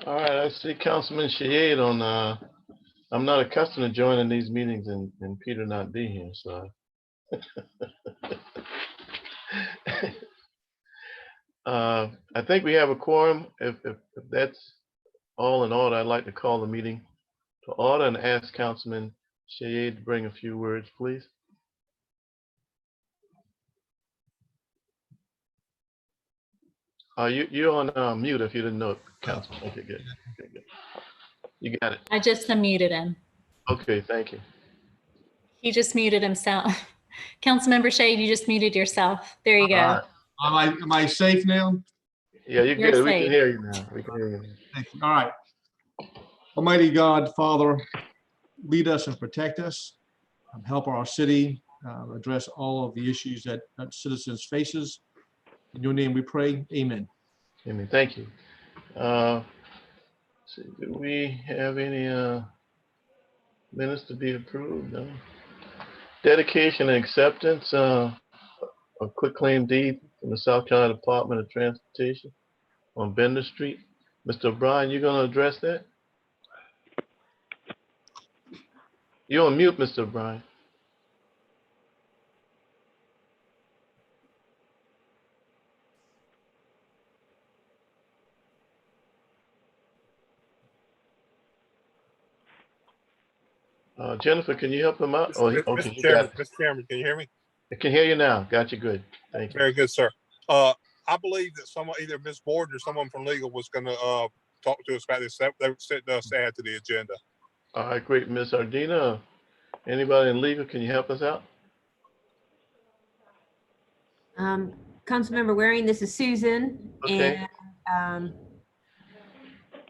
All right, I see Councilman Shade on, I'm not accustomed to joining these meetings and Peter not being here, so. I think we have a quorum. If that's all in order, I'd like to call the meeting to order and ask Councilman Shade to bring a few words, please. You're on mute if you didn't know it, Councilman. Okay, good. Okay, good. You got it. I just unmuted him. Okay, thank you. He just muted himself. Councilmember Shade, you just muted yourself. There you go. All right. Am I safe now? Yeah, you're good. We safe. can hear you now. We can hear you now. Thank you. All right. Almighty God, Father, lead us and protect us. Help our city address all of the issues that citizens faces. In your name we pray. Amen. Amen. Thank you. See, do we have any minutes to be approved? No. Dedication and acceptance of quitclaim deed from the South Carolina Department of Transportation on Bender Street. Mr. O'Brien, you going to address that? You're on mute, Mr. O'Brien. Jennifer, can you help him out? Oh, okay, Mr. Chairman, can you hear me? I can hear you now. Got you good. Thank you. Very good, sir. I believe that someone, either Ms. Borden or someone from legal, was going to talk to us about this. They said us to add to the agenda. All right, great. Ms. Ardina, anybody in legal, can you help us out? Councilmember Waring, this is Susan. Okay. And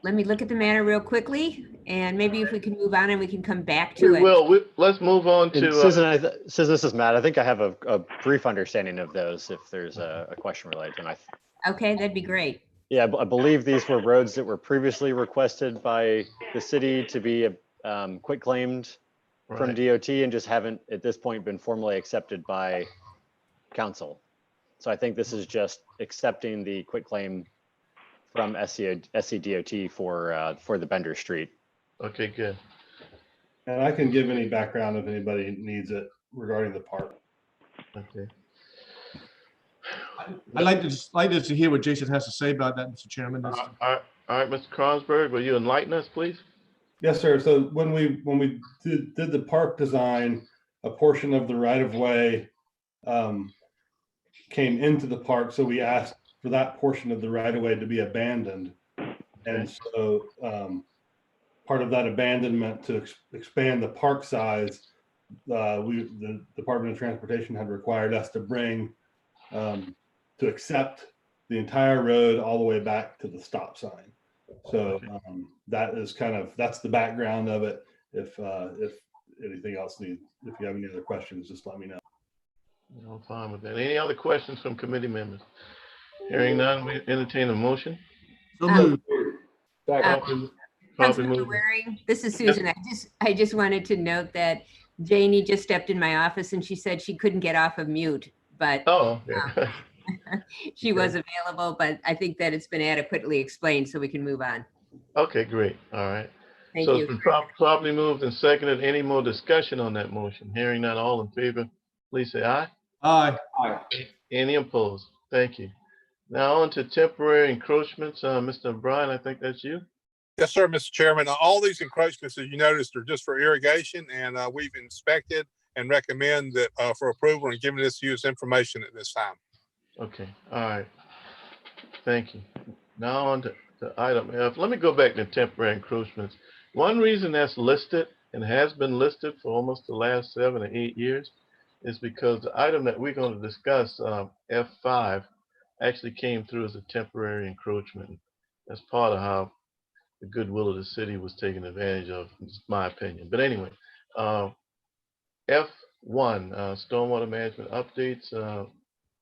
let me look at the matter real quickly, and maybe if we can move on and we can come back to it. Let's move on to Susan. Susan, this is Matt. I think I have a brief understanding of those. If there's a question related to them, okay, that'd be great. Yeah, I believe these were roads that were previously requested by the city to be quitclaimed from DOT and just haven't at this point been formally accepted by council. So I think this is just accepting the quitclaim from SCDOT for the Bender Street. Okay, good. And I can give any background if anybody needs it regarding the park. Okay. I'd like to hear what Jason has to say about that, Mr. Chairman. All right, Mr. Kronsberg, will you enlighten us, please? Yes, sir. So when we did the park design, a portion of the right-of-way came into the park, so we asked for that portion of the right-of-way to be abandoned. And so part of that abandonment to expand the park size, the Department of Transportation had required us to bring to accept the entire road all the way back to the stop sign. So that is that's the background of it. If anything else if you have any other questions, just let me know. I'm fine with that. Any other questions from committee members? Hearing none, we entertain a motion. So moved. Councilmember Waring, this is Susan. I just wanted to note that Janie just stepped in my office and she said she couldn't get off of mute, but okay. she was available, but I think that it's been adequately explained, so we can move on. Okay, great. All right. Thank So you. it's been properly moved and seconded. Any more discussion on that motion? Hearing none, all in favor, please say aye. Aye. Any opposed? Thank you. Now on to temporary encroachments. Mr. O'Brien, I think that's you. Yes, sir, Mr. Chairman. All these encroachments, as you noticed, are just for irrigation, and we've inspected and recommend that for approval and giving this to you as information at this time. Okay. All right. Thank you. Now on to item F. Let me go back to temporary encroachments. One reason that's listed and has been listed for almost the last 7 or 8 years is because the item that we're going to discuss, F5, actually came through as a temporary encroachment. That's part of how the goodwill of the city was taken advantage of, in my opinion. But anyway, F1, stormwater management updates.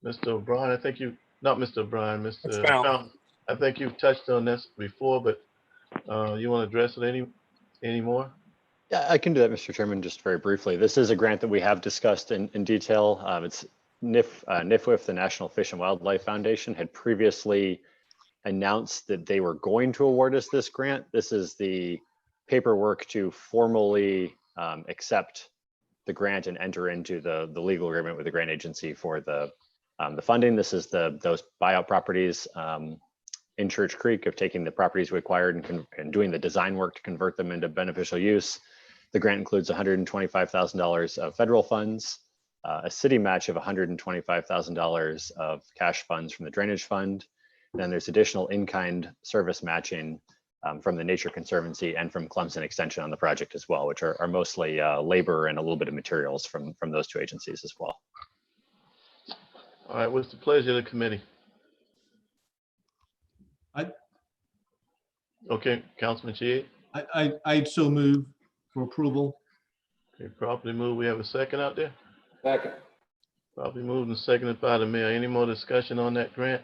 Mr. O'Brien, I think you, not Mr. O'Brien, Mr. Fountain, I think you've touched on this before, but you want to address it any more? Yeah, I can do that, Mr. Chairman, just very briefly. This is a grant that we have discussed in detail. It's NIFWF, the National Fish and Wildlife Foundation, had previously announced that they were going to award us this grant. This is the paperwork to formally accept the grant and enter into the legal agreement with the grant agency for the funding. This is those buyout properties in Church Creek, of taking the properties we acquired and doing the design work to convert them into beneficial use. The grant includes $125,000 of federal funds, a city match of $125,000 of cash funds from the drainage fund. And then there's additional in-kind service matching from the Nature Conservancy and from Clemson Extension on the project as well, which are mostly labor and a little bit of materials from those two agencies as well. All right, what's the pleasure of the committee? Okay, Councilman Shea. I'd so move for approval. Okay, properly moved. We have a second out there? Second. Properly moved and seconded by the mayor. Any more discussion on that grant?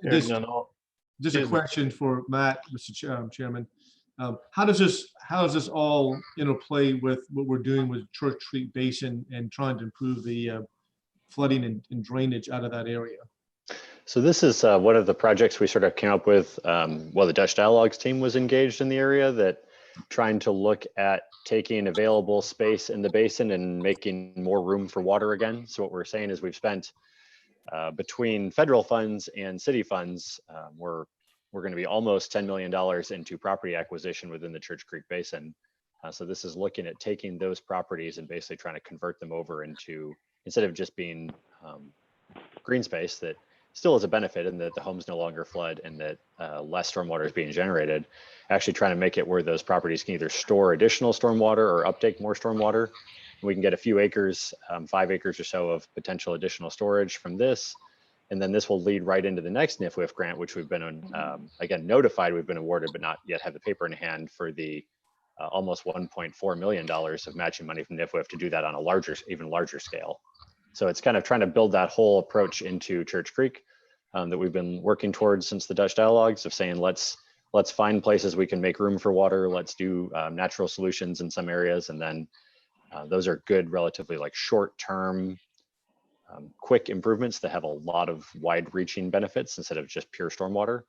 Hearing none, all- Just a Excuse me. question for Matt, Mr. Chairman. How does this all interplay with what we're doing with Church Creek Basin and trying to improve the flooding and drainage out of that area? So this is one of the projects we sort of came up with while the Dutch Dialogues team was engaged in the area, that trying to look at taking available space in the basin and making more room for water again. So what we're saying is we've spent between federal funds and city funds, we're going to be almost $10 million into property acquisition within the Church Creek Basin. So this is looking at taking those properties and basically trying to convert them over into, instead of just being green space that still is a benefit in that the homes no longer flood and that less stormwater is being generated, actually trying to make it where those properties can either store additional stormwater or uptake more stormwater. And we can get a few acres, 5 acres or so of potential additional storage from this. And then this will lead right into the next NIFWIF grant, which we've been, again, notified we've been awarded, but not yet have the paper in hand for the almost $1.4 million of matching money from NIFWIF to do that on a even larger scale. So it's kind of trying to build that whole approach into Church Creek that we've been working towards since the Dutch Dialogues, of saying, let's find places we can make room for water. Let's do natural solutions in some areas. And then those are good, relatively like short-term, quick improvements that have a lot of wide-reaching benefits instead of just pure stormwater.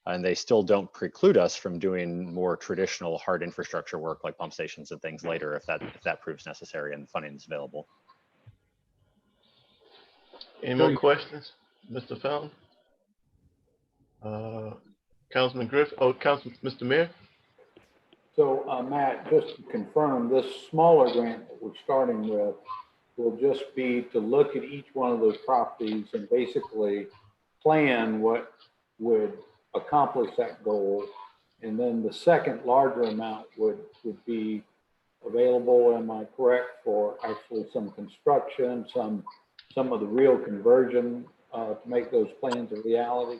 And they still don't preclude us from doing more traditional hard infrastructure work like pump stations and things later if that proves necessary and funding is available. Any more questions, Mr. Fountain? Councilman Griffin, Mr. Mayor? So Matt, just to confirm, this smaller grant that we're starting with will just be to look at each one of those properties and basically plan what would accomplish that goal. And then the second larger amount would be available, am I correct, for actually some construction, some of the real conversion to make those plans a reality?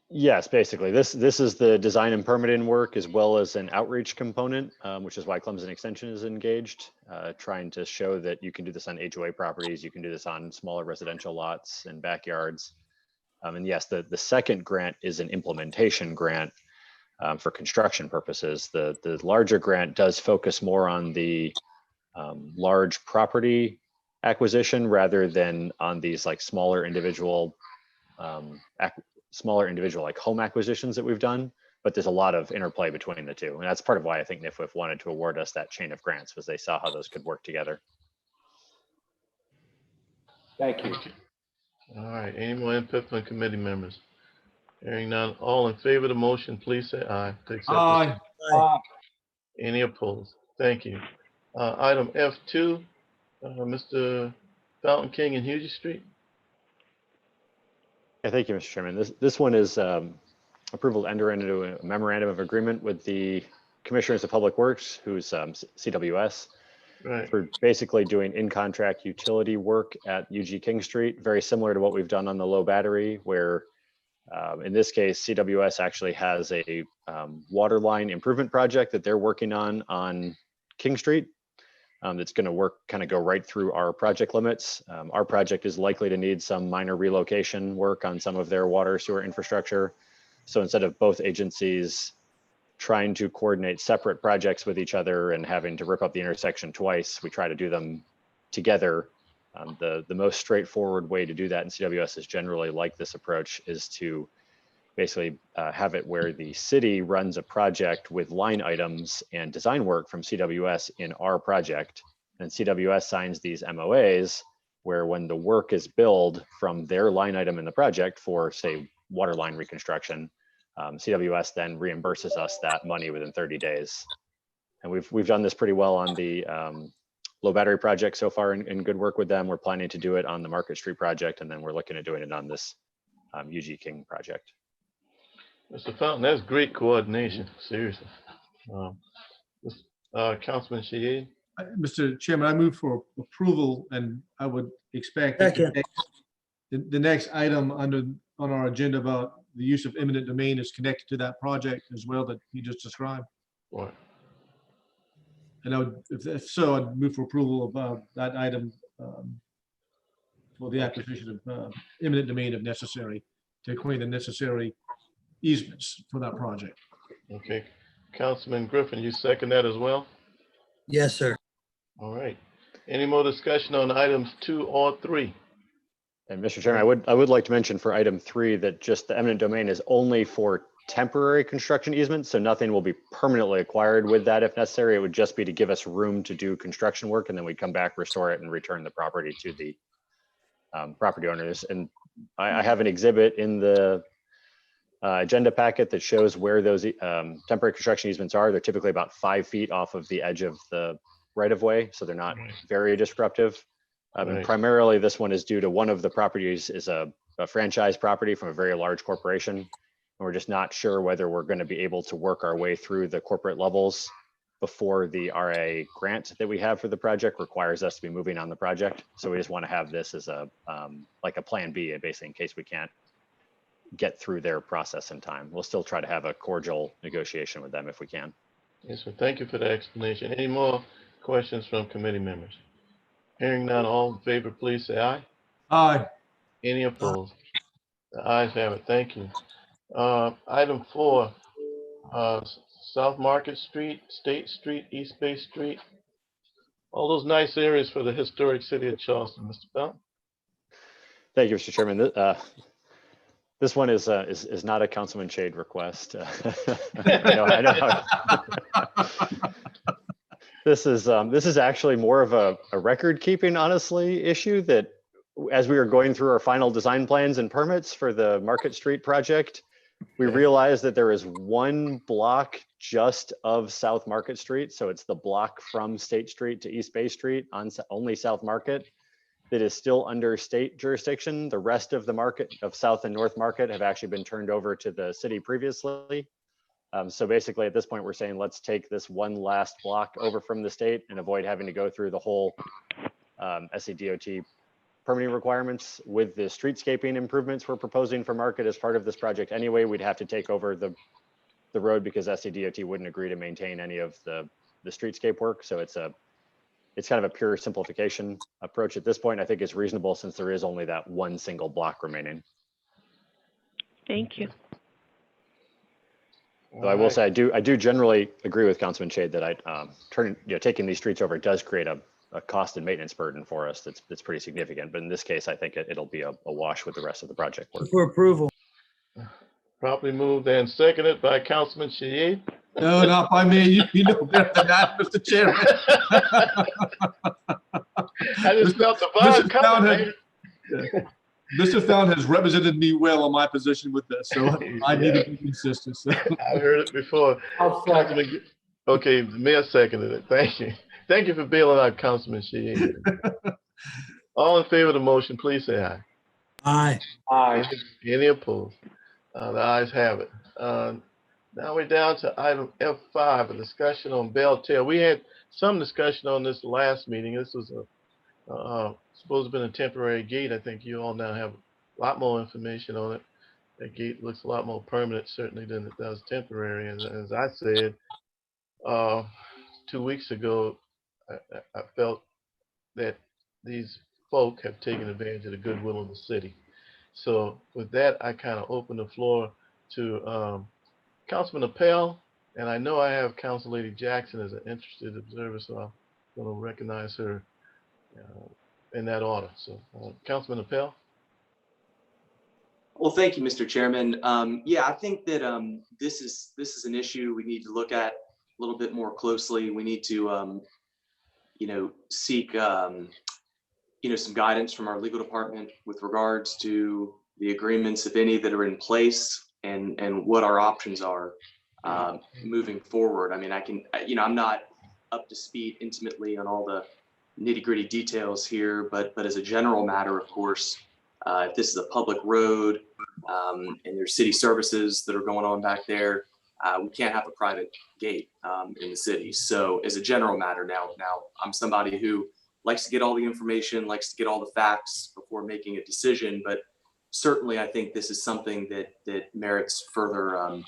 Yes, basically. This is the design and permitting work as well as an outreach component, which is why Clemson Extension is engaged, trying to show that you can do this on HOA properties, you can do this on smaller residential lots and backyards. And yes, the second grant is an implementation grant for construction purposes. The larger grant does focus more on the large property acquisition rather than on these like smaller individual like home acquisitions that we've done, but there's a lot of interplay between the two. And that's part of why I think NIFWIF wanted to award us that chain of grants, was they saw how those could work together. Thank you. All right, any more input from committee members? Hearing none, all in favor of the motion, please say aye. To accept this. Aye. Any opposed? Thank you. Item F2, Mr. Fountain King and Hughes Street. Yeah, thank you, Mr. Chairman. This one is approval to enter into a memorandum of agreement with the Commissioners of Public Works, who's CWS, Right. for basically doing in-contract utility work at UG King Street, very similar to what we've done on the low battery, where in this case, CWS actually has a water line improvement project that they're working on King Street. That's going to go right through our project limits. Our project is likely to need some minor relocation work on some of their water sewer infrastructure. So instead of both agencies trying to coordinate separate projects with each other and having to rip up the intersection twice, we try to do them together. The most straightforward way to do that, and CWS is generally like this approach, is to basically have it where the city runs a project with line items and design work from CWS in our project. And CWS signs these MOAs where when the work is billed from their line item in the project for, say, water line reconstruction, CWS then reimburses us that money within 30 days. And we've done this pretty well on the low battery project so far in good work with them. We're planning to do it on the Market Street project, and then we're looking at doing it on this UG King project. Mr. Fountain, that's great coordination, seriously. Councilman Shaheen? Mr. Chairman, I move for approval, and I would expect that the next item on our agenda about the use of eminent domain is connected to that project as well that you just described. Right. And I would, if so, I'd move for approval of that item for the acquisition of eminent domain if necessary, to acquire the necessary easements for that project. Okay. Councilman Griffin, you second that as well? Yes, sir. All right. Any more discussion on items 2 or 3? And Mr. Chairman, I would like to mention for item 3 that just the eminent domain is only for temporary construction easements, so nothing will be permanently acquired with that if necessary. It would just be to give us room to do construction work, and then we'd come back, restore it, and return the property to the property owners. And I have an exhibit in the agenda packet that shows where those temporary construction easements are. They're typically about 5 feet off of the edge of the right-of-way, so they're not very disruptive. And primarily, this one is due to one of the properties is a franchise property from a very large corporation. And we're just not sure whether we're going to be able to work our way through the corporate levels before the RA grant that we have for the project requires us to be moving on the project. So we just want to have this as a like a plan B, basically, in case we can't get through their process in time. We'll still try to have a cordial negotiation with them if we can. Yes, sir. Thank you for the explanation. Any more questions from committee members? Hearing none, all in favor, please say aye. Aye. Any opposed? The ayes have it. Thank you. Item 4, South Market Street, State Street, East Bay Street. All those nice areas for the historic city of Charleston, Mr. Fountain. Thank you, Mr. Chairman. This one is not a Councilman Shade request. I know. This is actually more of a record keeping, honestly, issue that as we were going through our final design plans and permits for the Market Street project, we realized that there is one block just of South Market Street. So it's the block from State Street to East Bay Street on only South Market that is still under state jurisdiction. The rest of the market of South and North Market have actually been turned over to the city previously. So basically at this point, we're saying, let's take this one last block over from the state and avoid having to go through the whole SCDOT permitting requirements with the streetscaping improvements we're proposing for Market as part of this project. Anyway, we'd have to take over the road because SCDOT wouldn't agree to maintain any of the streetscape work. So it's kind of a pure simplification approach at this point. I think it's reasonable since there is only that one single block remaining. Thank you. So I will say I do generally agree with Councilman Shade that taking these streets over does create a cost and maintenance burden for us that's pretty significant. But in this case, I think it'll be a wash with the rest of the project work. For approval. Properly moved and seconded by Councilman Shaheen. No, not by me. You know better than that, Mr. Chairman. I just felt the vibe coming. Mr. Fountain has represented me well on my position with this, so I need to be consistent. So. I heard it before. Okay, the mayor seconded it. Thank you. Thank you for bailing out Councilman Shaheen. All in favor of the motion, please say aye. Aye. Aye. Any opposed? The ayes have it. Now we're down to item F5, a discussion on Belle, Terre. We had some discussion on this last meeting. This was supposed to have been a temporary gate. I think you all now have a lot more information on it. That gate looks a lot more permanent, certainly, than it does temporary. And as I said 2 weeks ago, I felt that these folk have taken advantage of the goodwill of the city. So with that, I kind of open the floor to Councilman Appel, and I know I have Council Lady Jackson as an interested observer, so I'm going to recognize her in that order. So Councilman Appel. Well, thank you, Mr. Chairman. Yeah, I think that this is an issue we need to look at a little bit more closely. We need to, seek, some guidance from our legal department with regards to the agreements, if any, that are in place, and what our options are moving forward. I mean, I'm not up to speed intimately on all the nitty-gritty details here, but as a general matter, of course, if this is a public road and there's city services that are going on back there, we can't have a private gate in the city. So as a general matter, now I'm somebody who likes to get all the information, likes to get all the facts before making a decision, but certainly I think this is something that merits further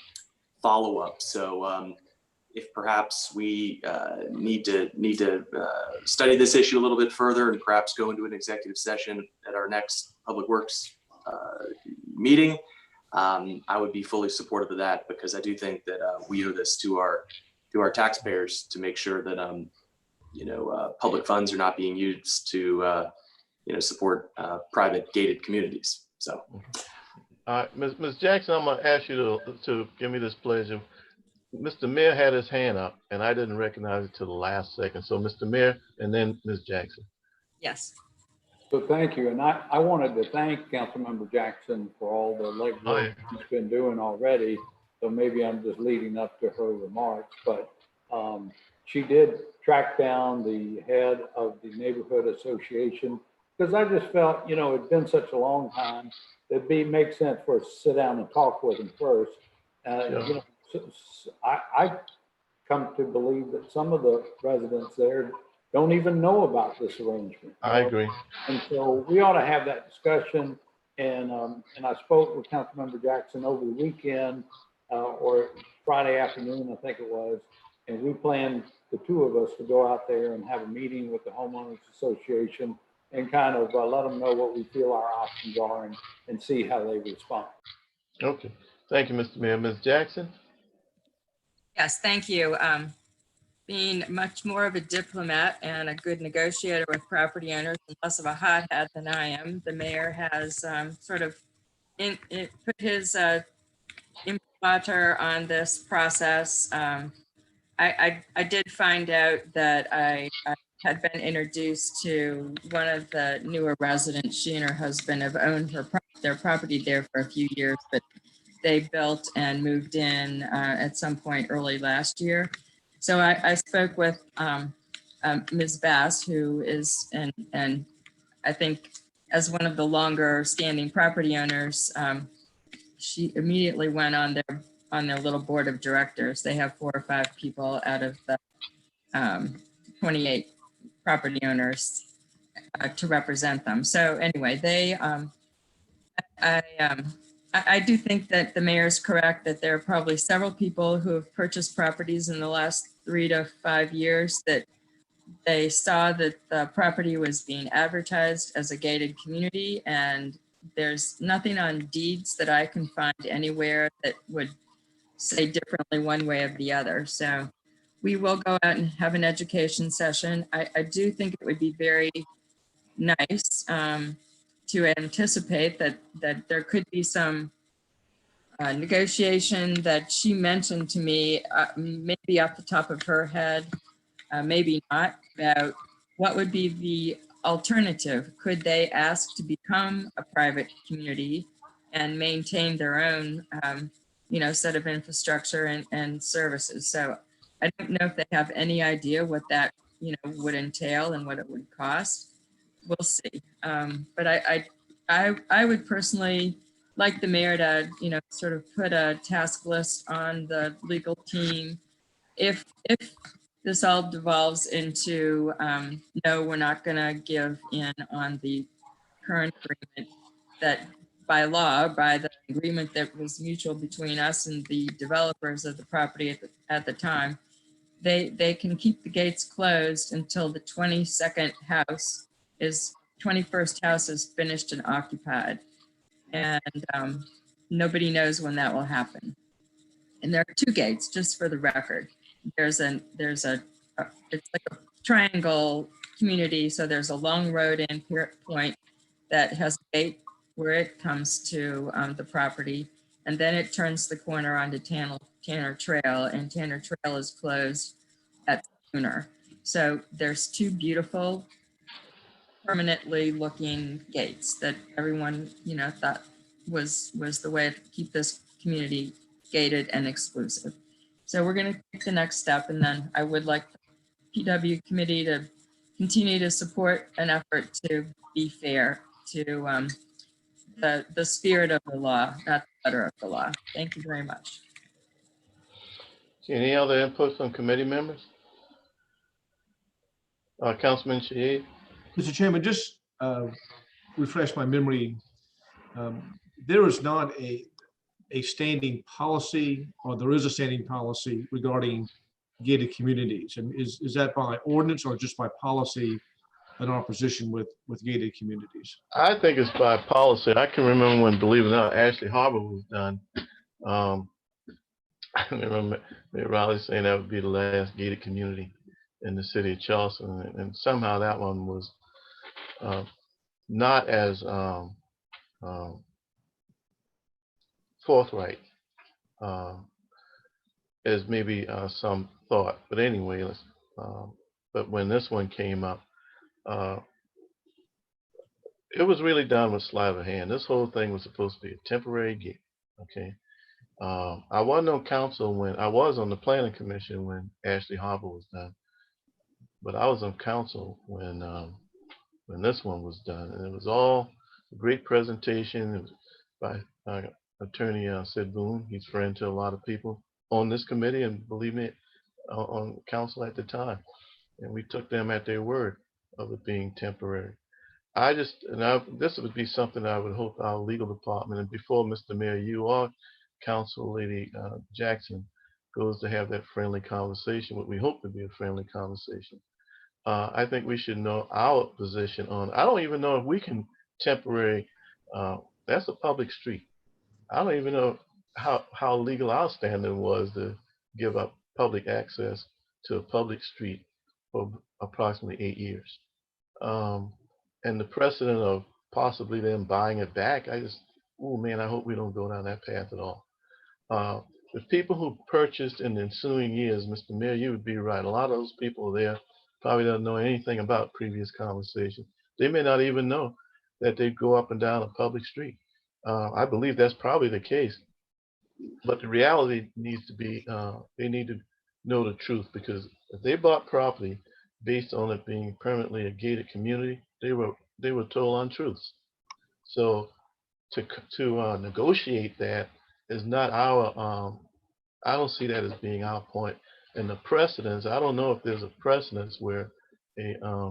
follow-up. So if perhaps we need to study this issue a little bit further and perhaps go into an executive session at our next Public Works meeting, I would be fully supportive of that, because I do think that we owe this to our taxpayers to make sure that public funds are not being used to support private gated communities. So, all right, Ms. Jackson, I'm gonna ask you to give me this pleasure. Mr. Mayor had his hand up, and I didn't recognize it till the last second. So, Mr. Mayor, and then Ms. Jackson. Yes. So thank you. And I wanted to thank Councilmember Jackson for all the legwork she's been doing already. So maybe I'm just leading up to her remarks, but she did track down the head of the neighborhood association, because I just felt, it'd been such a long time. It'd make sense for us to sit down and talk with him first. Sure. I come to believe that some of the residents there don't even know about this arrangement. I agree. And so we ought to have that discussion. And I spoke with Councilmember Jackson over the weekend or Friday afternoon, I think it was. And we planned, the two of us, to go out there and have a meeting with the homeowners association and kind of let them know what we feel our options are and see how they respond. Okay. Thank you, Mr. Mayor. Ms. Jackson? Yes, thank you. Being much more of a diplomat and a good negotiator with property owners and less of a hothead than I am, the mayor has sort of put his imprimatur on this process. I did find out that I had been introduced to one of the newer residents. She and her husband have owned their property there for a few years, but they built and moved in at some point early last year. So I spoke with Ms. Bass, who is, and I think as one of the longer standing property owners, she immediately went on their little board of directors. They have 4 or 5 people out of the 28 property owners to represent them. So anyway, I do think that the mayor is correct that there are probably several people who have purchased properties in the last 3 to 5 years that they saw that the property was being advertised as a gated community, and there's nothing on deeds that I can find anywhere that would say differently one way or the other. So we will go out and have an education session. I do think it would be very nice to anticipate that there could be some negotiation that she mentioned to me, maybe off the top of her head, maybe not, about what would be the alternative. Could they ask to become a private community and maintain their own, set of infrastructure and services? So I don't know if they have any idea what that, would entail and what it would cost. We'll see. But I would personally like the mayor to, sort of put a task list on the legal team. If this all devolves into, no, we're not going to give in on the current agreement, that by law, by the agreement that was mutual between us and the developers of the property at the time, they can keep the gates closed until the 21st house is finished and occupied. And nobody knows when that will happen. And there are 2 gates, just for the record. It's like a triangle community. So there's a long road in point that has a gate where it comes to the property. And then it turns the corner onto Tanner Trail, and Tanner Trail is closed at Schooner. So there's two beautiful permanently looking gates that everyone, thought was the way to keep this community gated and exclusive. So we're going to take the next step, and then I would like the PW committee to continue to support an effort to be fair to the spirit of the law, not the letter of the law. Thank you very much. Any other input from committee members? Councilman Shaheed? Mr. Chairman, just refresh my memory. There is not a standing policy, or there is a standing policy regarding gated communities. And is that by ordinance or just by policy in our position with gated communities? I think it's by policy. I can remember when, believe it or not, Ashley Harbor was done. I remember Mayor Riley saying that would be the last gated community in the city of Charleston, and somehow that one was not as forthright as maybe some thought. But anyway, but when this one came up, it was really done with sleight of hand. This whole thing was supposed to be a temporary gate. Okay. I wasn't on council when I was on the planning commission when Ashley Harbor was done, but I was on council when this one was done, and it was all a great presentation. It was by attorney Sid Boone. He's friend to a lot of people on this committee, and believe me, on council at the time, and we took them at their word of it being temporary. This would be something I would hope our legal department, and before Mr. Mayor, you or Council Lady Jackson goes to have that friendly conversation, what we hope to be a friendly conversation. I think we should know our position on. I don't even know if we can temporary. That's a public street. I don't even know how legal our standing was to give up public access to a public street for approximately 8 years. And the precedent of possibly them buying it back, oh man, I hope we don't go down that path at all. The people who purchased in the ensuing years, Mr. Mayor, you would be right. A lot of those people there probably don't know anything about previous conversations. They may not even know that they go up and down a public street. I believe that's probably the case. But the reality needs to be, they need to know the truth, because if they bought property based on it being permanently a gated community, they were told untruths. So to negotiate that is not our, I don't see that as being our point. And the precedence, I don't know if there's a precedence where a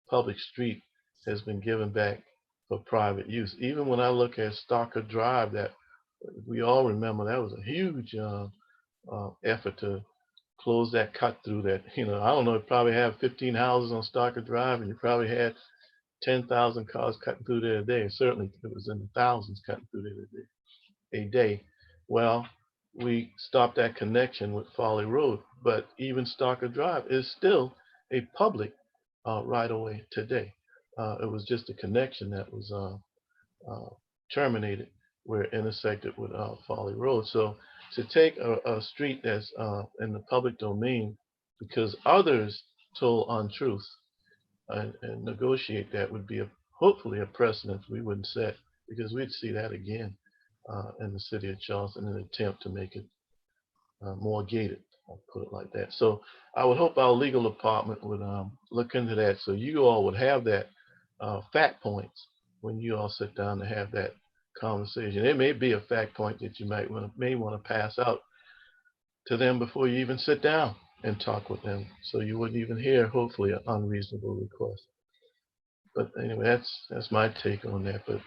public street has been given back for private use. Even when I look at Stalker Drive, that we all remember, that was a huge effort to close that cut through that. I don't know, you probably have 15 houses on Stalker Drive, and you probably had 10,000 cars cutting through there a day. Certainly it was in the thousands cutting through there a day. Well, we stopped that connection with Folly Road, but even Stalker Drive is still a public right-of-way today. It was just a connection that was terminated where it intersected with Folly Road. So to take a street that's in the public domain because others told untruths and negotiate that would be hopefully a precedent we wouldn't set, because we'd see that again in the city of Charleston in an attempt to make it more gated. I'll put it like that. So I would hope our legal department would look into that, so you all would have that fact points when you all sit down to have that conversation. It may be a fact point that you may want to pass out to them before you even sit down and talk with them, so you wouldn't even hear, hopefully, an unreasonable request. But anyway, that's my take on that. But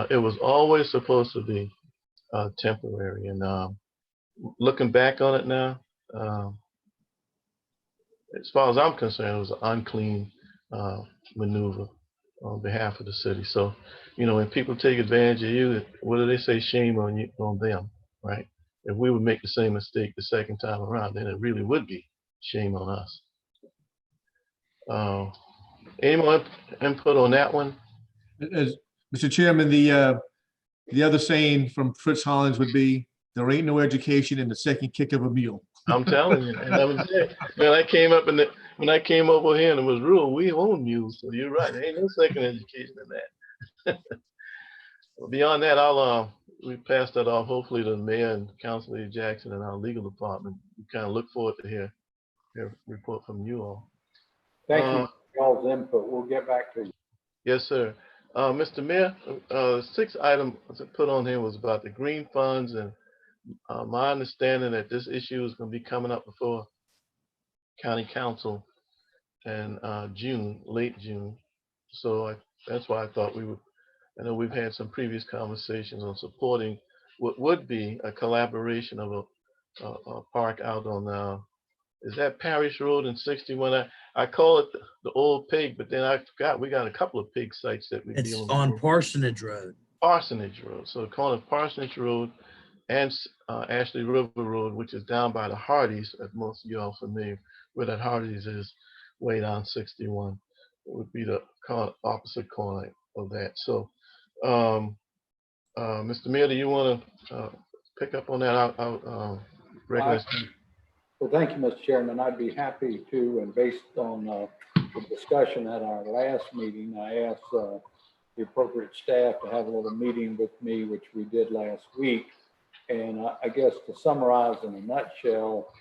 it was always supposed to be temporary, and looking back on it now, as far as I'm concerned, it was an unclean maneuver on behalf of the city. So, when people take advantage of you, what do they say? Shame on you, on them, right? If we would make the same mistake the second time around, then it really would be shame on us. Any more input on that one? As Mr. Chairman, the other saying from Fritz Hollins would be, there ain't no education in the second kick of a mule. I'm telling you, and I was there. When I came up when I came over here and it was rural, we own mules, so you're right. There ain't no second education in that. Beyond that, we pass that off hopefully to the mayor and Councilor Jackson and our legal department. We kind of look forward to hear report from you all. Thank you for y'all's input. We'll get back to you. Yes, sir. Mr. Mayor, 6th item put on here was about the green funds, and my understanding that this issue is going to be coming up before County Council in late June. So that's why I thought we would. I know we've had some previous conversations on supporting what would be a collaboration of a park out on, is that Parish Road in 61? I call it the old pig, but then I forgot we got a couple of pig sites that we It's deal on with. Parsonage Road. Parsonage Road. So calling it Parsonage Road and Ashley River Road, which is down by the Hardys, as most of you all familiar where that Hardys is, way down 61. It would be the opposite corner of that. So, Mr. Mayor, do you want to pick up on that? I'll recognize you. Well, thank you, Mr. Chairman. I'd be happy to, and based on the discussion at our last meeting, I asked the appropriate staff to have a little meeting with me, which we did last week. And I guess to summarize in a nutshell,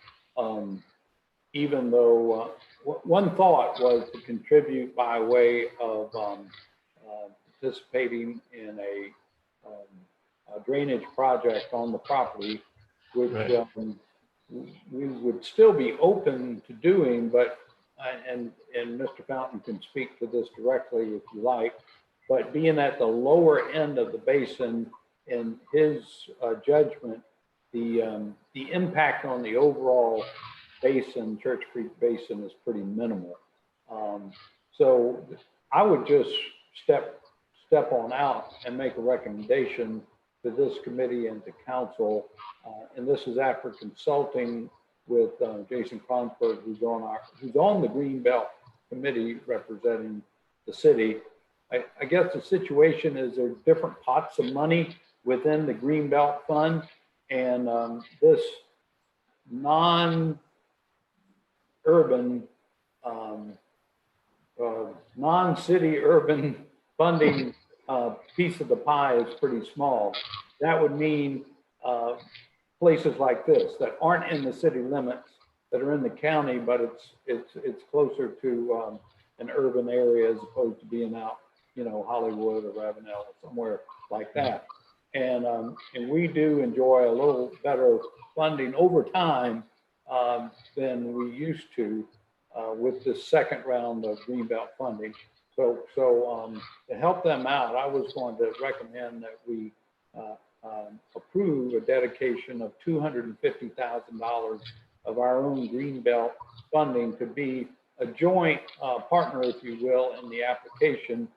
even though one thought was to contribute by way of participating in a drainage project on the property, which Right. We would still be open to doing, but and Mr. Fountain can speak to this directly if you like, but being at the lower end of the basin, in his judgment, the impact on the overall basin, Church Creek Basin, is pretty minimal. So I would just step on out and make a recommendation to this committee and to council, and this is after consulting with Jason Kronsberg, who's on the Greenbelt Committee representing the city. I guess the situation is there's different pots of money within the Greenbelt Fund, and this non-urban, non-city urban funding piece of the pie is pretty small. That would mean places like this that aren't in the city limits, that are in the county, but it's closer to an urban area as opposed to being out, Hollywood or Ravenel or somewhere like that. And we do enjoy a little better funding over time than we used to with this second round of Greenbelt funding. So to help them out, I was going to recommend that we approve a dedication of $250,000 of our own Greenbelt funding to be a joint partner, if you will, in the application.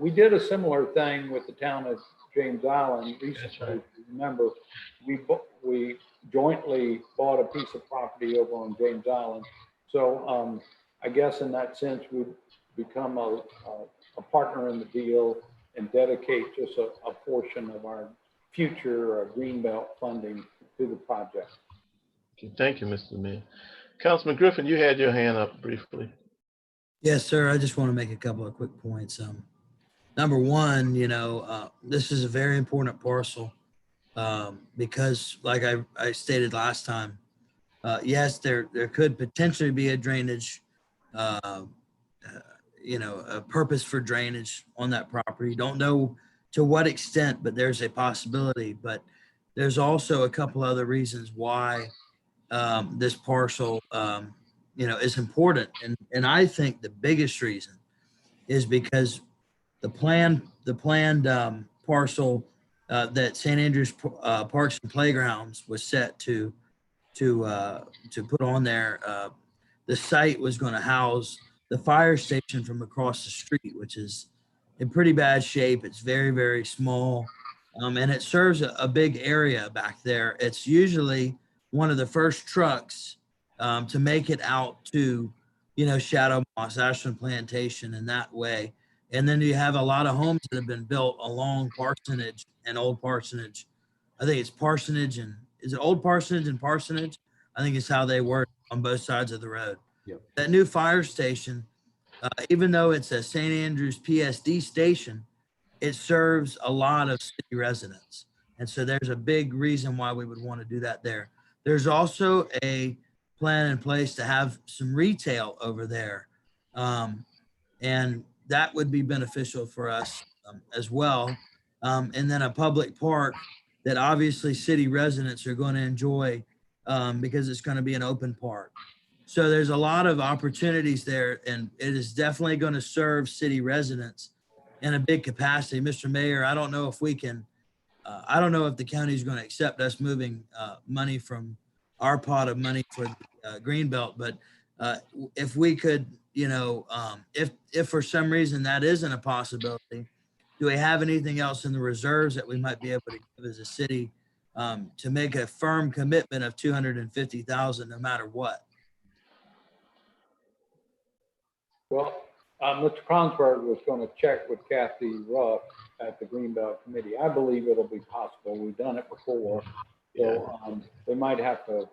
We did a similar thing with the town of James Island recently. Right. If you remember, we jointly bought a piece of property over on James Island. So I guess in that sense, we've become a partner in the deal and dedicate just a portion of our future Greenbelt funding to the project. Okay, thank you, Mr. Mayor. Councilman Griffin, you had your hand up briefly. Yes, sir. I just want to make a couple of quick points. Number one, this is a very important parcel because, like I stated last time, yes, there could potentially be a drainage, a purpose for drainage on that property. Don't know to what extent, but there's a possibility. But there's also a couple other reasons why this parcel, is important. And I think the biggest reason is because the planned parcel that St. Andrews Parks and Playgrounds was set to put on there, the site was going to house the fire station from across the street, which is in pretty bad shape. It's very, very small, and it serves a big area back there. It's usually one of the first trucks to make it out to, Shadow Moss, Ashland Plantation, and that way. And then you have a lot of homes that have been built along Parsonage and Old Parsonage. I think it's Parsonage and, is it Old Parsonage and Parsonage? I think it's how they work on both sides of the road. Yep. That new fire station, even though it's a St. Andrews PSD station, it serves a lot of city residents. And so there's a big reason why we would want to do that there. There's also a plan in place to have some retail over there. And that would be beneficial for us as well. And then a public park that obviously city residents are going to enjoy because it's going to be an open park. So there's a lot of opportunities there, and it is definitely going to serve city residents in a big capacity. Mr. Mayor, I don't know if we can, I don't know if the county is going to accept us moving money from our pot of money for the Greenbelt, but if we could, you know, if for some reason that isn't a possibility, do we have anything else in the reserves that we might be able to give as a city to make a firm commitment of 250,000 no matter what? Well, Mr. Kronsberg was going to check with Kathy Ruff at the Greenbelt Committee. I believe it'll be possible. We've done it before. So they might have to,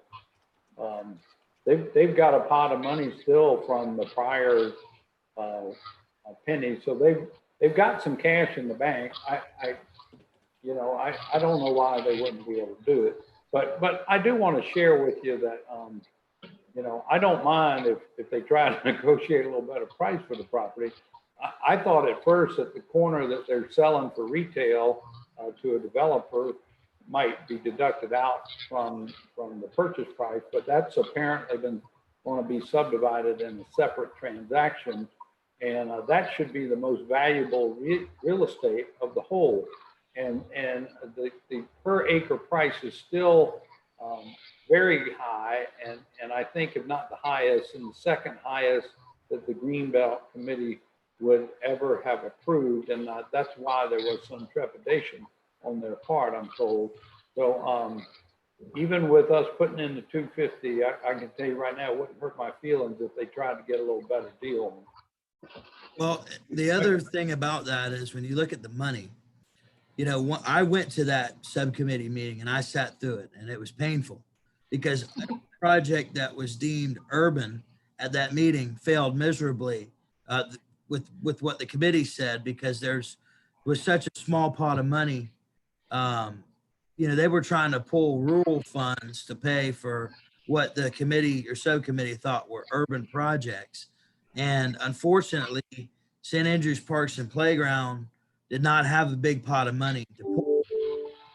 they've got a pot of money still from the prior penny. So they've got some cash in the bank. I don't know why they wouldn't be able to do it. But I do want to share with you that, I don't mind if they try to negotiate a little better price for the property. I thought at first that the corner that they're selling for retail to a developer might be deducted out from the purchase price, but that's apparently been going to be subdivided in a separate transaction. And that should be the most valuable real estate of the whole. And the per acre price is still very high, and I think if not the highest, and the second highest that the Greenbelt Committee would ever have approved, and that's why there was some trepidation on their part, I'm told. So even with us putting in the 250, I can tell you right now, it wouldn't hurt my feelings if they tried to get a little better deal. Well, the other thing about that is when you look at the money, I went to that subcommittee meeting and I sat through it, and it was painful because a project that was deemed urban at that meeting failed miserably with what the committee said, because was such a small pot of money. They were trying to pull rural funds to pay for what the committee or subcommittee thought were urban projects. And unfortunately, St. Andrews Parks and Playground did not have a big pot of money to pull.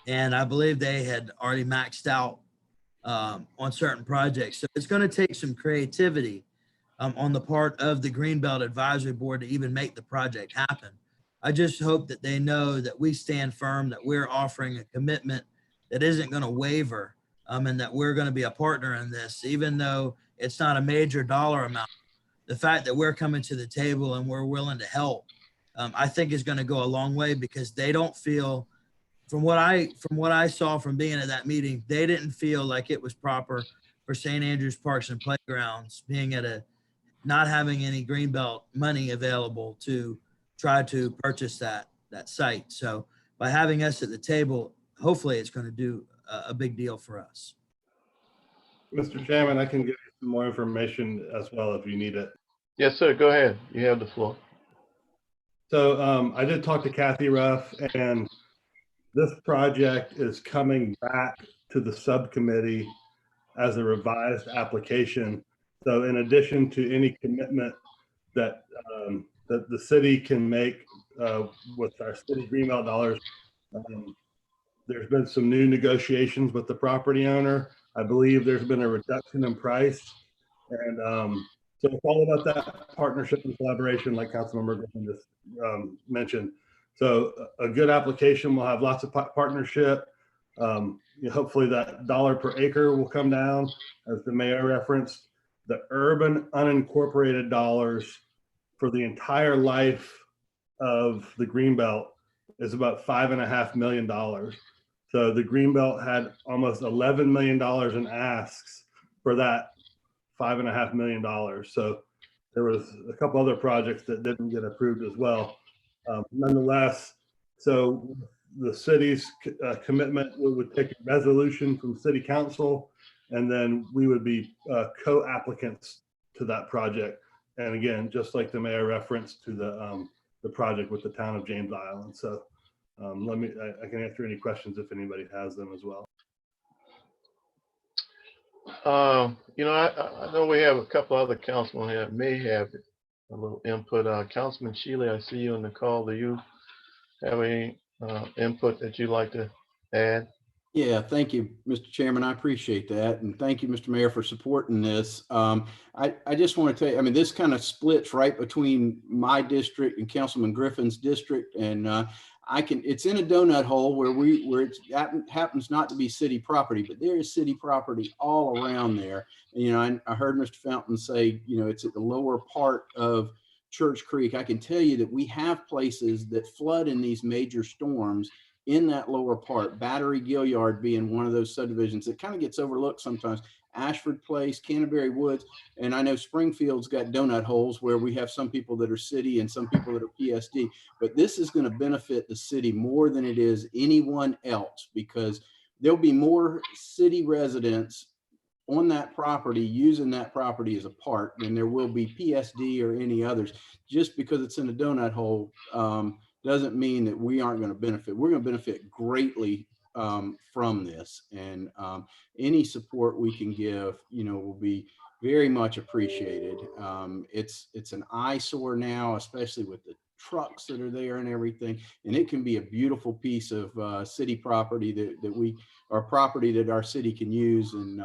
And I believe they had already maxed out on certain projects. So it's going to take some creativity on the part of the Greenbelt Advisory Board to even make the project happen. I just hope that they know that we stand firm, that we're offering a commitment that isn't going to waver, and that we're going to be a partner in this, even though it's not a major dollar amount. The fact that we're coming to the table and we're willing to help, I think is going to go a long way, because they don't feel, from what I saw from being at that meeting, they didn't feel like it was proper for St. Andrews Parks and Playgrounds being not having any Greenbelt money available to try to purchase that site. So by having us at the table, hopefully it's going to do a big deal for us. Mr. Chairman, I can give you some more information as well if you need it. Yes, sir. Go ahead. You have the floor. So I did talk to Kathy Ruff, and this project is coming back to the subcommittee as a revised application. So in addition to any commitment that that the city can make with our city Greenbelt dollars, there's been some new negotiations with the property owner. I believe there's been a reduction in price, and so it's all about that partnership and collaboration, like Councilmember Griffin just mentioned. So a good application will have lots of partnership. Hopefully that dollar per acre will come down, as the mayor referenced. The urban unincorporated dollars for the entire life of the Greenbelt is about $5.5 million. So the Greenbelt had almost $11 million in asks for that $5.5 million. So there was a couple other projects that didn't get approved as well. Nonetheless, so the city's commitment, we would take a resolution from city council, and then we would be co-applicants to that project. And again, just like the mayor referenced to the project with the town of James Island. So I can answer any questions if anybody has them as well. You know, I know we have a couple other councilmen here that may have a little input. Councilman Shealy, I see you on the call. Do you have any input that you'd like to add? Yeah, thank you, Mr. Chairman. I appreciate that. And thank you, Mr. Mayor, for supporting this. I just want to tell you, I mean, this kind of splits right between my district and Councilman Griffin's district. And it's in a donut hole where it happens not to be city property, but there is city property all around there. And, you know, I heard Mr. Fountain say, you know, it's at the lower part of Church Creek. I can tell you that we have places that flood in these major storms in that lower part, Battery Gilliard being one of those subdivisions that kind of gets overlooked sometimes. Ashford Place, Canterbury Woods, and I know Springfield's got donut holes where we have some people that are city and some people that are PSD, but this is going to benefit the city more than it is anyone else, because there'll be more city residents on that property using that property as a park than there will be PSD or any others. Just because it's in a donut hole doesn't mean that we aren't going to benefit. We're going to benefit greatly from this, and any support we can give, you know, will be very much appreciated. It's an eyesore now, especially with the trucks that are there and everything, and it can be a beautiful piece of city property property that our city can use, and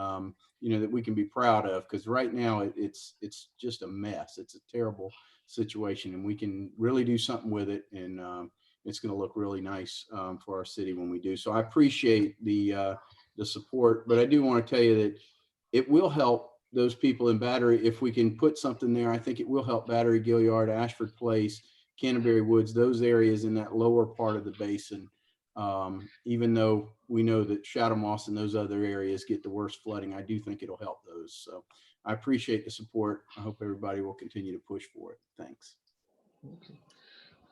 you know, that we can be proud of, because right now it's just a mess. It's a terrible situation, and we can really do something with it, and it's going to look really nice for our city when we do. So I appreciate the support, but I do want to tell you that it will help those people in Battery if we can put something there. I think it will help Battery Gilliard, Ashford Place, Canterbury Woods, those areas in that lower part of the basin. Even though we know that Shadow Moss and those other areas get the worst flooding, I do think it'll help those. So I appreciate the support. I hope everybody will continue to push for it. Thanks. Okay.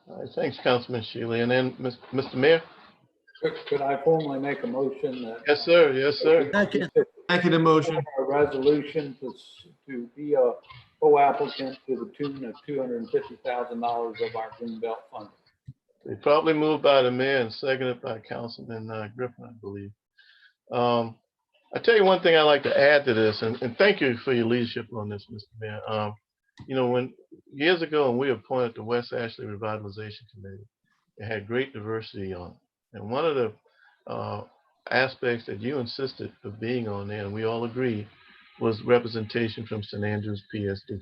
All right, thanks, Councilman Shealy. And then Mr. Mayor? Could I formally make a motion that? Yes, sir. Yes, sir. Second motion. A resolution to be a co-applicant to the tune of $250,000 of our Greenbelt funding. They probably moved by the mayor and seconded by Councilman Griffin, I believe. I tell you one thing I'd like to add to this, and thank you for your leadership on this, Mr. Mayor. You know, when years ago when we appointed the West Ashley Revitalization Committee, it had great diversity on it. And one of the aspects that you insisted of being on there, and we all agreed, was representation from St. Andrews PSD.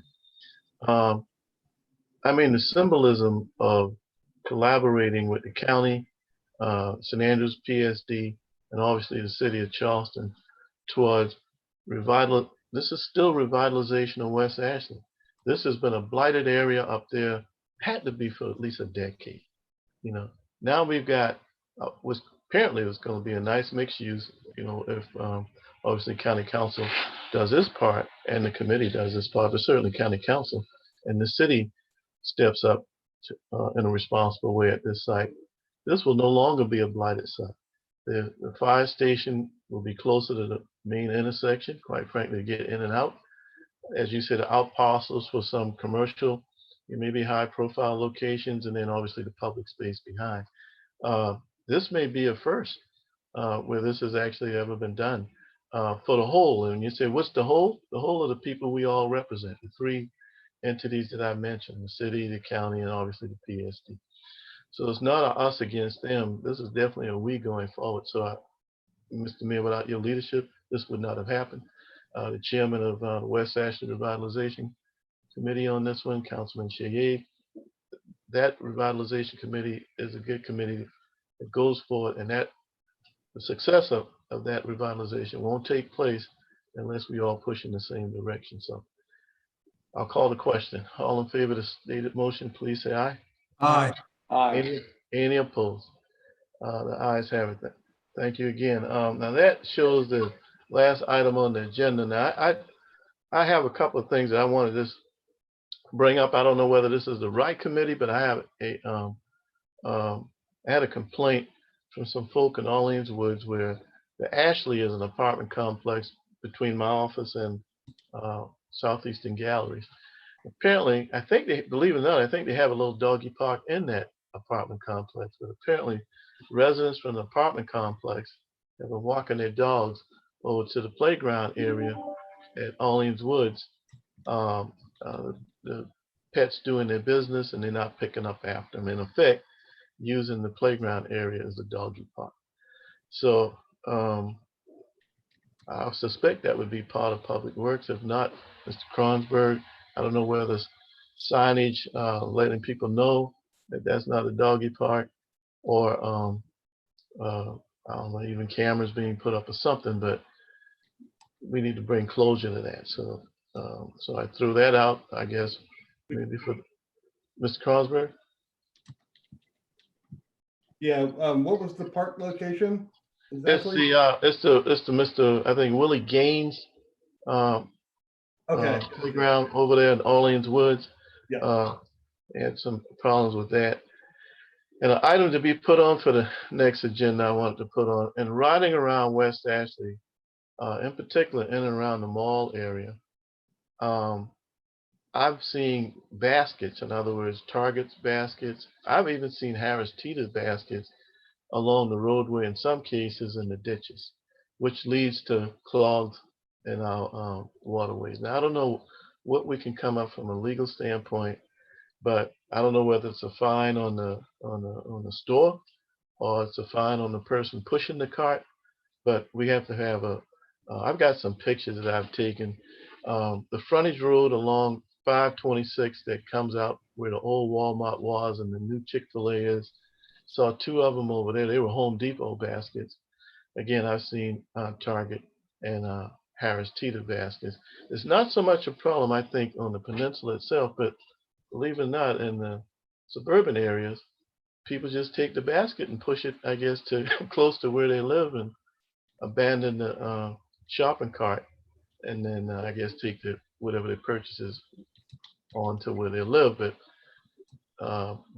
I mean, the symbolism of collaborating with the county, St. Andrews PSD, and obviously the city of Charleston towards this is still revitalization of West Ashley. This has been a blighted area up there, had to be for at least a decade. You know, now we've got apparently it's going to be a nice mixed use, you know, if obviously county council does this part and the committee does this part, but certainly county council and the city steps up in a responsible way at this site. This will no longer be a blighted site. The fire station will be closer to the main intersection, quite frankly, to get in and out. As you said, out parcels for some commercial, maybe high profile locations, and then obviously the public space behind. This may be a first where this has actually ever been done for the whole. And you say, what's the whole? The whole of the people we all represent, the three entities that I mentioned, the city, the county, and obviously the PSD. So it's not a us against them. This is definitely a we going forward. So Mr. Mayor, without your leadership, this would not have happened. The chairman of the West Ashley Revitalization Committee on this one, Councilman Shealy, that revitalization committee is a good committee that goes forward, and that the success of that revitalization won't take place unless we all push in the same direction. So I'll call the question. All in favor of the stated motion, please say aye. Aye. Aye. Any opposed? The ayes have it. Thank you again. Now that shows the last item on the agenda. Now I have a couple of things that I want to just bring up. I don't know whether this is the right committee, but I have I had a complaint from some folk in Orleans Woods where the Ashley is an apartment complex between my office and Southeastern Galleries. Apparently, I think they, believe it or not, I think they have a little doggy park in that apartment complex, but apparently residents from the apartment complex have been walking their dogs over to the playground area at Orleans Woods. The pets doing their business and they're not picking up after them. In effect, using the playground area as a doggy park. So I suspect that would be part of Public Works. If not, Mr. Kronsberg, I don't know whether signage letting people know that that's not a doggy park, or I don't know, even cameras being put up or something, but we need to bring closure to that. So so I threw that out, I guess, maybe for Mr. Kronsberg. Yeah, what was the park location? It's Exactly? it's the Mr. I think Willie Gaines Okay. playground over there in Orleans Woods. Yeah. Had some problems with that. And an item to be put on for the next agenda I wanted to put on, and riding around West Ashley, in particular in and around the mall area, I've seen baskets, in other words, Target's baskets. I've even seen Harris Teeter's baskets along the roadway, in some cases in the ditches, which leads to clogs in our waterways. Now, I don't know what we can come up from a legal standpoint, but I don't know whether it's a fine on the store or it's a fine on the person pushing the cart. But we have to have a. I've got some pictures that I've taken. The frontage road along 526 that comes out where the old Walmart was and the new Chick-fil-A is. Saw two of them over there. They were Home Depot baskets. Again, I've seen Target and Harris Teeter baskets. It's not so much a problem, I think, on the peninsula itself, but believe it or not, in the suburban areas, people just take the basket and push it, I guess, to close to where they live and abandon the shopping cart, and then I guess take whatever their purchases on to where they live. But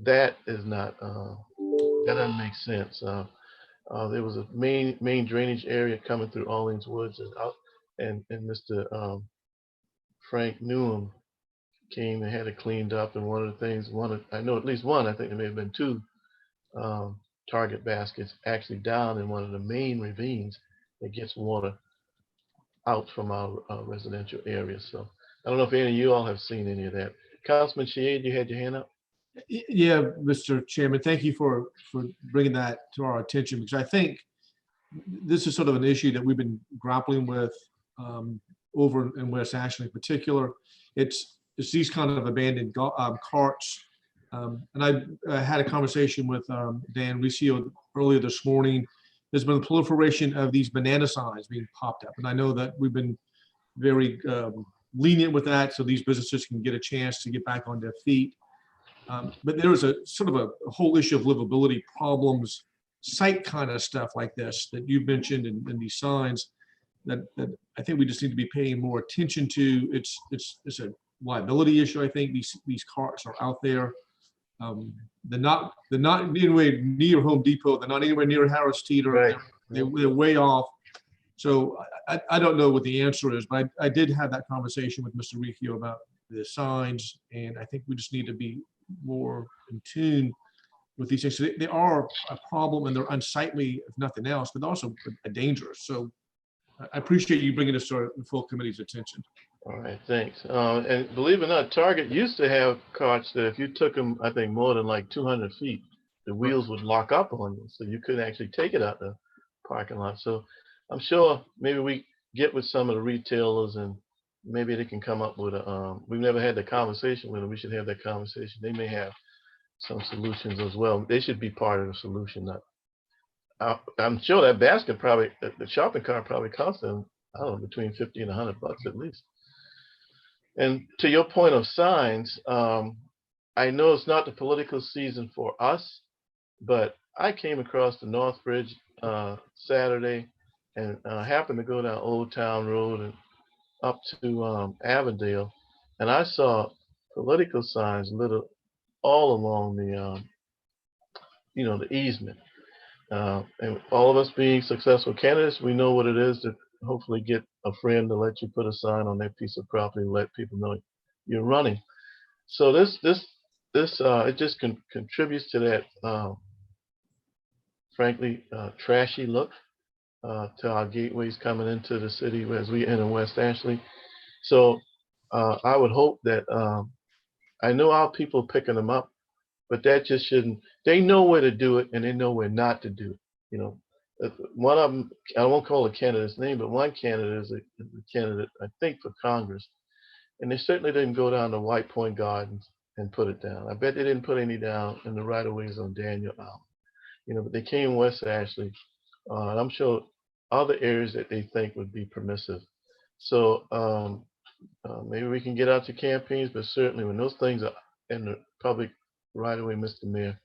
that is not, that doesn't make sense. There was a main drainage area coming through Orleans Woods, and Mr. Frank Newham came and had it cleaned up. And one of the things, I know at least one, I think there may have been two Target baskets actually down in one of the main ravines that gets water out from our residential area. So I don't know if any of you all have seen any of that. Councilman Shahid, you had your hand up? Yeah, Mr. Chairman, thank you for bringing that to our attention, because I think this is sort of an issue that we've been grappling with over in West Ashley in particular. It's these kind of abandoned carts. And I had a conversation with Dan Riccio earlier this morning. There's been a proliferation of these banana signs being popped up. And I know that we've been very lenient with that, so these businesses can get a chance to get back on their feet. But there is a sort of a whole issue of livability problems, site kind of stuff like this that you mentioned in these signs that I think we just need to be paying more attention to. It's a liability issue. I think these carts are out there. They're not anywhere near Home Depot. They're not anywhere near Harris Teeter. Right. They're way off. So I don't know what the answer is, but I did have that conversation with Mr. Riccio about the signs, and I think we just need to be more in tune with these things. So they are a problem, and they're unsightly, if nothing else, but also dangerous. So I appreciate you bringing this to our full committee's attention. All right, thanks. And believe it or not, Target used to have carts that if you took them, I think more than like 200 feet, the wheels would lock up on you, so you couldn't actually take it out the parking lot. So I'm sure maybe we get with some of the retailers and maybe they can come up with a, we've never had the conversation with them. We should have that conversation. They may have some solutions as well. They should be part of the solution. I'm sure that basket probably, the shopping cart probably cost them, I don't know, between 50 and 100 bucks at least. And to your point of signs, I know it's not the political season for us, but I came across the North Bridge Saturday and happened to go down Old Town Road and up to Avondale, and I saw political signs lit all along the easement. And all of us being successful candidates, we know what it is to hopefully get a friend to let you put a sign on that piece of property and let people know you're running. So this it just contributes to that, frankly, trashy look to our gateways coming into the city as we enter West Ashley. So I would hope that I know our people picking them up, but that just shouldn't. They know where to do it and they know where not to do it. One of them, I won't call a candidate's name, but one candidate is a candidate, I think, for Congress, and they certainly didn't go down to White Point Gardens and put it down. I bet they didn't put any down in the right of ways on Daniel Island. But they came West Ashley, and I'm sure other areas that they think would be permissive. So maybe we can get out to campaigns, but certainly when those things are in the public right away, Mr. Mayor,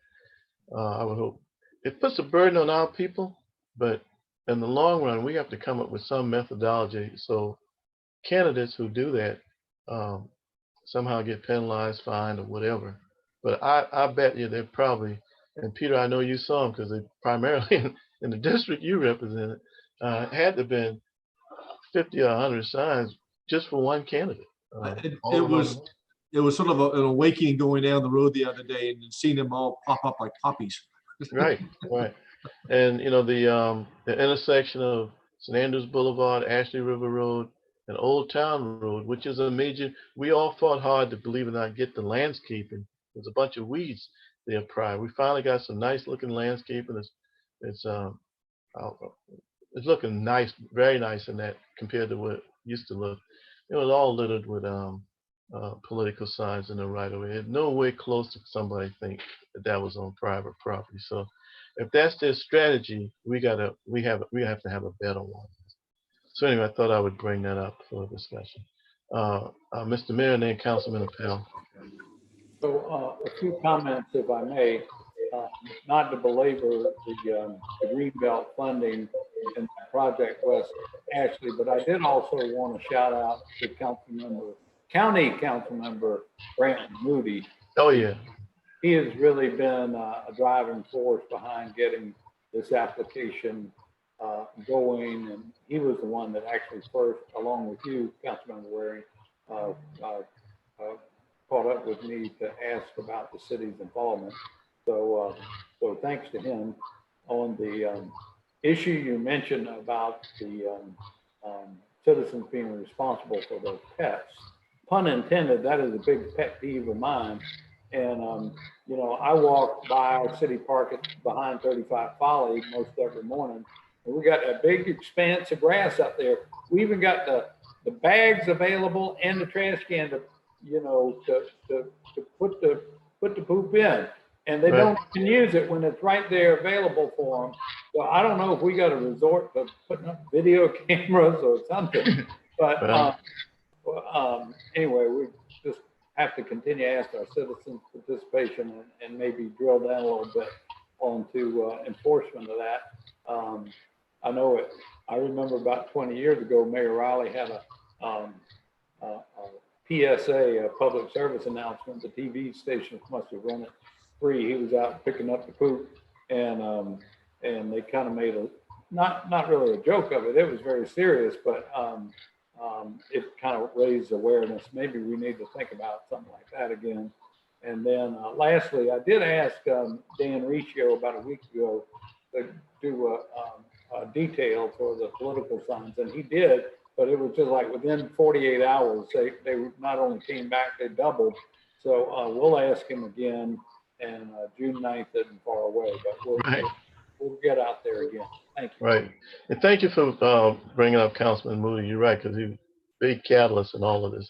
I would hope it puts a burden on our people, but in the long run, we have to come up with some methodology so candidates who do that somehow get penalized, fined, or whatever. But I bet you they're probably, and Peter, I know you saw them because they primarily in the district you represented, had to have been 50 or 100 signs just for one candidate. It was sort of an awakening going down the road the other day and seeing them all pop up like poppies. Right. And the intersection of St. Andrews Boulevard, Ashley River Road, and Old Town Road, which is a major, we all fought hard to, believe it or not, get the landscaping. There's a bunch of weeds there prior. We finally got some nice looking landscaping. It's looking nice, very nice in that compared to what it used to look. It was all littered with political signs in the right of way. It's no way close to somebody think that was on private property. So if that's their strategy, we have to have a better one. So anyway, I thought I would bring that up for discussion. Mr. Mayor and then Councilman Belle. So a few comments, if I may, not to belabor the Greenbelt funding and Project West Ashley, but I did also want to shout out to County Councilmember Brandon Moody. Oh yeah. He has really been a driving force behind getting this application going, and he was the one that actually first, along with you, Councilmember Waring, caught up with me to ask about the city's involvement. So thanks to him. On the issue you mentioned about the citizens being responsible for their pets, pun intended, that is a big pet peeve of mine. And I walk by our city park behind 35 Folly most every morning, and we got a big expanse of grass up there. We even got the bags available and the trash can to put the poop in, and they don't even use it when it's right there available for them. So I don't know if we got to resort to putting up video cameras or something, but anyway, we just have to continue to ask our citizens' participation and maybe drill down a little bit onto enforcement of that. I know it. I remember about 20 years ago, Mayor Riley had a PSA, a public service announcement. The TV station must have run it free. He was out picking up the poop, and they kind of made not really a joke of it. It was very serious, but it kind of raised awareness. Maybe we need to think about something like that again. And then lastly, I did ask Dan Riccio about a week ago to do a detail for the political signs, and he did. But it was just like within 48 hours, they not only came back, they doubled. So we'll ask him again, and June 9th isn't far away, but we'll get out there again. Thank you. Right. And thank you for bringing up Councilman Moody. You're right, because he's a big catalyst in all of this.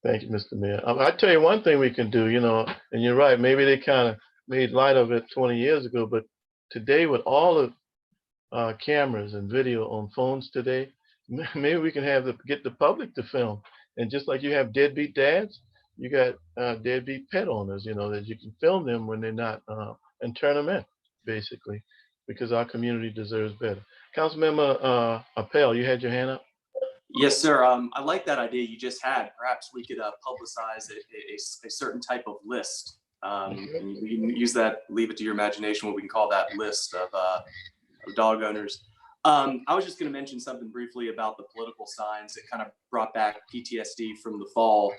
Thank you, Mr. Mayor. I tell you one thing we can do, and you're right, maybe they kind of made light of it 20 years ago, but today with all the cameras and video on phones today, maybe we can get the public to film. And just like you have deadbeat dads, you got deadbeat pet owners, that you can film them when they're not, and turn them in, basically, because our community deserves better. Councilmember Appel, you had your hand up? Yes, sir. I like that idea you just had. Perhaps we could publicize a certain type of list And you can use that, leave it to your imagination what we can call that list of dog owners. I was just going to mention something briefly about the political signs. It kind of brought back PTSD from the fall.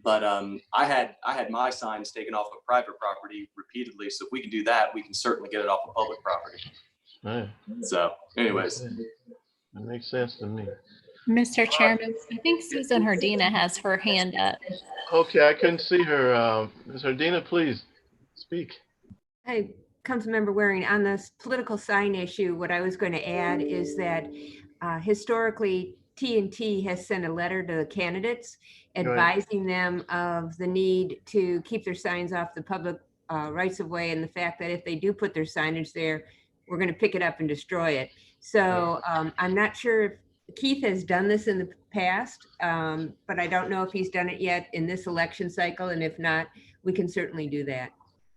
But I had my signs taken off of private property repeatedly. So if we can do that, we can certainly get it off of public property. Right. So anyways. That makes sense to me. Mr. Chairman, I think Susan Herdina has her hand up. Okay, I couldn't see her. Ms. Herdina, please speak. Hey, Councilmember Waring, on this political sign issue, what I was going to add is that historically, T&T has sent a letter to the candidates advising them of the need to keep their signs off the public rights of way, and the fact that if they do put their signage there, we're going to pick it up and destroy it. So I'm not sure if Keith has done this in the past, but I don't know if he's done it yet in this election cycle. And if not, we can certainly do that.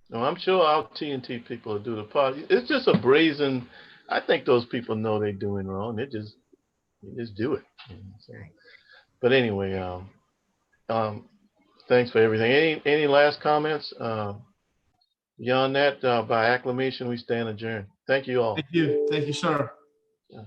No, I'm sure our T&T people will do the part. It's just a brazen. I think those people know they're doing wrong. They just do it. So, but anyway, thanks for everything. Any last comments? Beyond that, by acclamation, we stand adjourned. Thank you all. Thank you. Thank you, sir. Yeah.